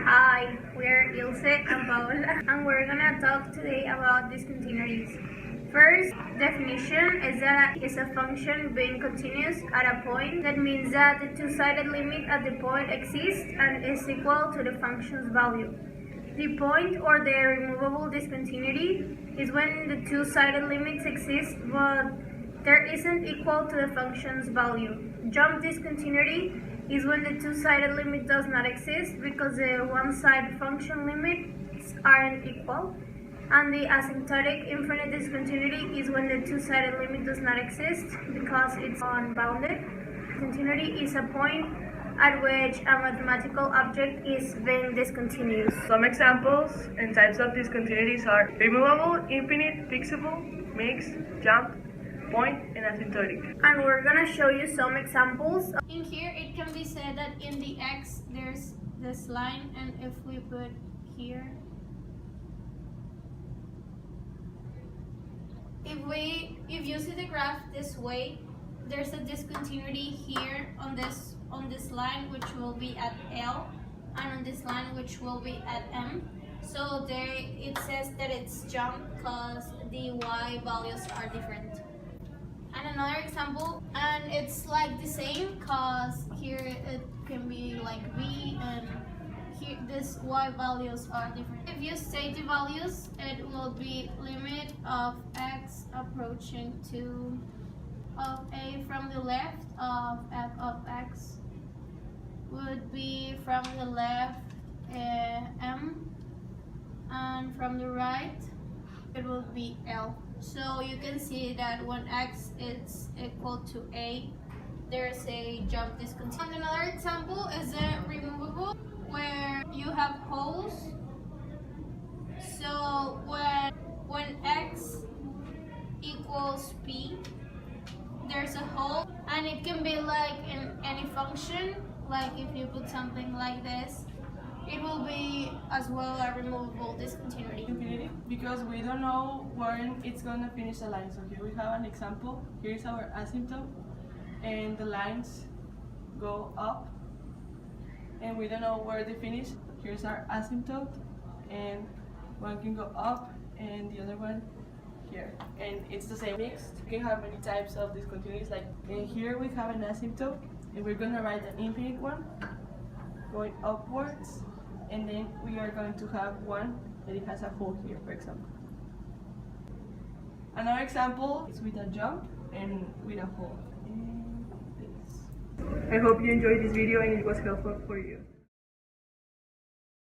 Hi, we're Ilse and Paola, and we're gonna talk today about discontinuities. First definition is that it's a function being continuous at a point. That means that the two-sided limit at the point exists and is equal to the function's value. The point or the removable discontinuity is when the two-sided limits exist but there isn't equal to the function's value. Jump discontinuity is when the two-sided limit does not exist because the one-sided function limits aren't equal. And the asymptotic infinite discontinuity is when the two-sided limit does not exist because it's unbounded. Continuity is a point at which a mathematical object is being discontinuous. Some examples and types of discontinuities are removable, infinite, fixable, mixed, jump, point, and asymptotic. And we're gonna show you some examples. In here, it can be said that in the x there's this line, and if we put here, if you see the graph this way, there's a discontinuity here on this line, which will be at L, and on this line, which will be at M. So there it says that it's jump because the y values are different. And another example, and it's like the same because here it can be like v, and here this y values are different. If you state the values, it will be limit of x approaching to of a from the left of f of x would be from the left m, and from the right it will be L. So you can see that when x is equal to a, there's a jump discontinuity. And another example is a removable where you have holes. So when x equals p, there's a hole, and it can be like in any function. Like if you put something like this, it will be as well a removable discontinuity. Infinity, because we don't know when it's going to finish the line. So here we have an example. Here's our asymptote, and the lines go up, and we don't know where they finish. Here's our asymptote, and one can go up, and the other one here. And it's the same mixed. We can have many types of discontinuities. Like in here we have an asymptote, and we're going to write an infinite one going upwards, and then we are going to have one that it has a hole here, for example. Another example is with a jump and with a hole. And this. I hope you enjoyed this video and it was helpful for you.